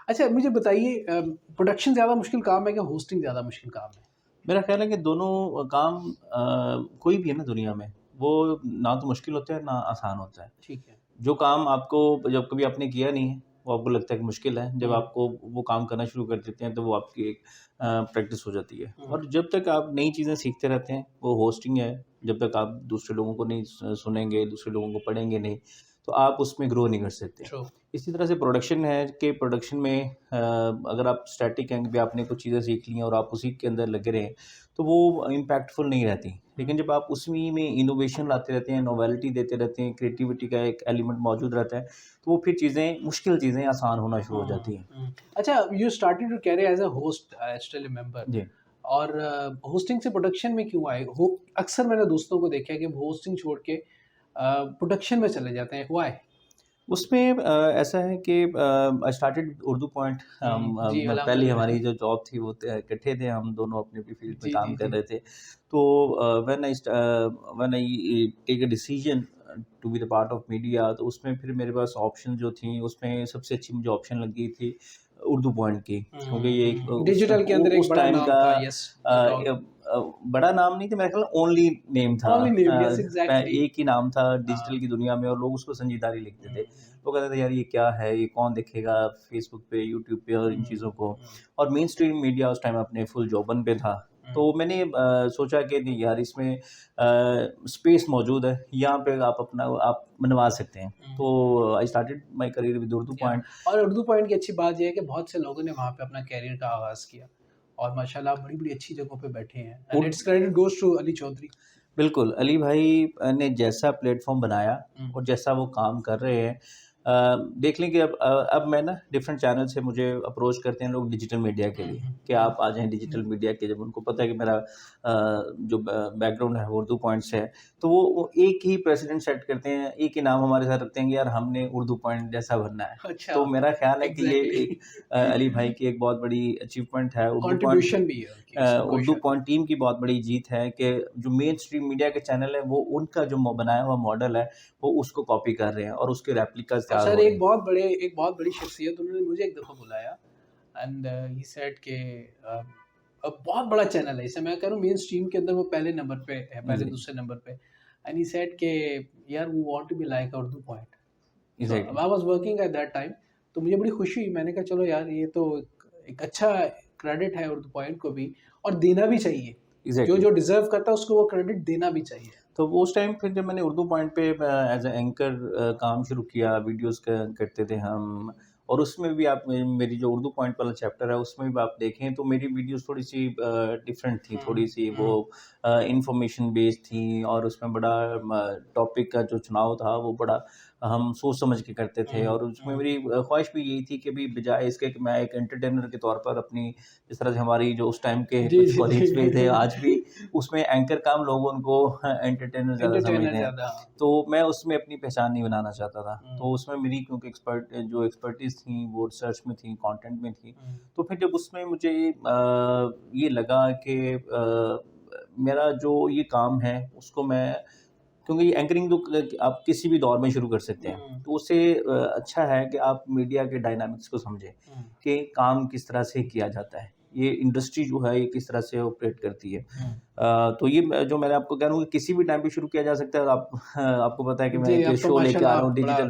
अच्छा मुझे बताइए प्रोडक्शन ज़्यादा मुश्किल काम है कि होस्टिंग ज़्यादा मुश्किल काम है? मेरा ख़्याल है कि दोनों काम कोई भी है ना दुनिया में, वो ना तो मुश्किल होता है, ना आसान होता है। ठीक है। जो काम आपको जब कभी आपने किया नहीं है, वो आपको लगता है कि मुश्किल है, जब हुँ, आपको वो काम करना शुरू कर देते हैं, तो वो आपकी एक प्रैक्टिस हो जाती है। हुँ, और जब तक आप नई चीज़ें सीखते रहते हैं, वो होस्टिंग है, जब तक आप दूसरे लोगों को नहीं सुनेंगे, दूसरे लोगों को पढ़ेंगे नहीं, तो आप उसमें ग्रो नहीं कर सकते। ट्रू। इसी तरह से प्रोडक्शन है कि प्रोडक्शन में अगर आप स्टैटिक हैं कि भई आपने कुछ चीज़ें सीख ली हैं और आप उसी के अंदर लगे रहें, तो वो इम्पैक्टफुल नहीं रहती। हुँ, लेकिन जब आप उसमें में इनोवेशन लाते रहते हैं, नोवेल्टी देते रहते हैं, क्रिएटिविटी का एक एलिमेंट मौजूद रहता है, तो वो फिर चीज़ें मुश्किल चीज़ें आसान होना शुरू हो हुँ, जाती हैं। हुँ। अच्छा you started your career as a host I still remember जी। और होस्टिंग से प्रोडक्शन में क्यों आए? हो अक्सर मैंने दोस्तों को देखा है कि वो होस्टिंग छोड़ के प्रोडक्शन में चले जाते हैं, व्हाई? उसमें ऐसा है कि आई स्टार्टेड उर्दू पॉइंट हुँ, जी मैं पहली अल्हम्दुलिल्लाह। हमारी जो जॉब थी वो इकट्ठे थे, हम दोनों अपनी-अपनी फ़ील्ड में जी, काम जी, कर जी। रहे थे। तो when I take a decision to be the part of media, तो उसमें फिर मेरे पास ऑप्शन जो थी, उसमें सबसे अच्छी मुझे ऑप्शन लगी थी उर्दू पॉइंट की, क्योंकि हुँ, ये एक हुँ। डिजिटल के अंदर एक उस बड़ा टाइम नाम का था, यस, नो डाउट। बड़ा नाम नहीं था, मेरा ख़्याल ओनली नेम था। Only name, yes exactly. एक ही नाम था हाँ। डिजिटल की दुनिया में, और लोग उसको संजीदा नहीं लिखते थे। हुँ, हुँ, वो कहते थे यार ये क्या है? ये कौन देखेगा फ़ेसबुक पे, यूट्यूब पे और इन हुँ, चीज़ों को। हुँ, और मेन स्ट्रीम मीडिया उस टाइम अपने फुल जोबन पे था। हुँ, तो मैंने सोचा कि नहीं यार, इसमें स्पेस मौजूद है, यहाँ पे आप मनवा सकते हैं। हुँ, तो I started my career with Urdu या पॉइंट। और उर्दू पॉइंट की अच्छी बात ये है कि बहुत से लोगों ने वहाँ पे अपना करियर का आगाज़ किया और माशाल्लाह बड़ी-बड़ी अच्छी जगहों पे बैठे हैं and uh it's credit goes to Ali Chaudhary. बिल्कुल, अली भाई ने जैसा प्लेटफ़ॉर्म बनाया हुँ, और जैसा वो काम कर रहे हैं, देख लें कि अब मैं ना डिफरेंट चैनल से मुझे अप्रोच करते हैं लोग डिजिटल मीडिया के हुँ, लिए, हुँ, कि हुँ, आप आ जाएँ हुँ, डिजिटल मीडिया के। जब उनको पता है कि मेरा जो बैकग्राउंड है वो उर्दू पॉइंट से है, तो वो एक ही प्रेसिडेंट सेट करते हैं, एक ही नाम हमारे साथ रखते हैं कि यार हमने उर्दू पॉइंट जैसा बनना है। अच्छा, तो मेरा ख़्याल है कि ये एक एग्ज़ैक्टली अली भाई की एक बहुत बड़ी अचीवमेंट है। कंट्रीब्यूशन भी है उनकी, इसमें कोई उर्दू शक नहीं। पॉइंट टीम की बहुत बड़ी जीत है कि जो मेन स्ट्रीम मीडिया के चैनल हैं, वो उनका जो बनाया हुआ मॉडल है, वो उसको कॉपी कर रहे हैं और उसके रेप्लिकास और तैयार सर हो रहे हैं। एक बहुत बड़ी शख्सियत उन्होंने मुझे एक दफ़ा बुलाया एंड ही सेड कि बहुत बड़ा चैनल है, इसे मैं कह रहा हूँ मेन स्ट्रीम के अंदर वो पहले नंबर पे है, पहले जी, दूसरे नंबर पे एंड ही सेड कि यार we want to be like Urdu point. So exactly, I was working at that time तो मुझे बड़ी खुशी हुई, मैंने कहा चलो यार ये तो एक अच्छा क्रेडिट है उर्दू पॉइंट को भी और देना भी चाहिए। एग्ज़ैक्टली। जो डिज़र्व करता है उसको वो क्रेडिट देना भी चाहिए। तो वो उस टाइम फिर जब मैंने उर्दू पॉइंट पे एज़ अ एंकर काम शुरू किया, वीडियोज़ करते थे हम। और उसमें भी आप मेरी जो उर्दू पॉइंट वाला चैप्टर है, उसमें भी आप देखें तो मेरी वीडियोज़ थोड़ी-सी डिफरेंट थी, हुँ, थोड़ी-सी वो हुँ, इन्फॉर्मेशन बेस्ड थी, और उसमें बड़ा टॉपिक का जो चुनाव था वो बड़ा हम सोच समझ के करते थे। हुँ, और उसमें हुँ। मेरी ख्वाहिश भी यही थी कि भई बजाय इसके कि मैं एक एंटरटेनर के तौर पर अपनी, जिस तरह से हमारी जो उस टाइम के जी, कुछ जी, कॉलीग्स भी थे, आज भी जी। उसमें एंकर कम लोग उनको एंटरटेनर ज़्यादा एंटरटेनर समझते हैं। ज़्यादा हाँ। तो मैं उसमें अपनी पहचान नहीं बनाना चाहता था। हुँ, तो उसमें मेरी क्योंकि एक्सपर्टीज़ थी वो रिसर्च में थी, कंटेंट में थी। हुँ, तो फिर जब उसमें मुझे ये लगा कि मेरा जो ये काम है उसको मैं, क्योंकि एंकरिंग तो आप किसी भी दौर में शुरू कर सकते हैं। हुँ, तो उससे अच्छा है कि आप मीडिया के डायनामिक्स को समझें, हुँ, कि काम किस तरह से किया जाता है। ये इंडस्ट्री जो है ये किस तरह से ऑपरेट करती है। हुँ। तो ये जो मैंने आपको कह रहा हूँ कि किसी भी टाइम पे शुरू किया जा सकता है। और आप आपको पता है कि मैं जी, एक अब तो शो लेके आ माशाल्लाह रहा आप हूँ बड़ा डिजिटल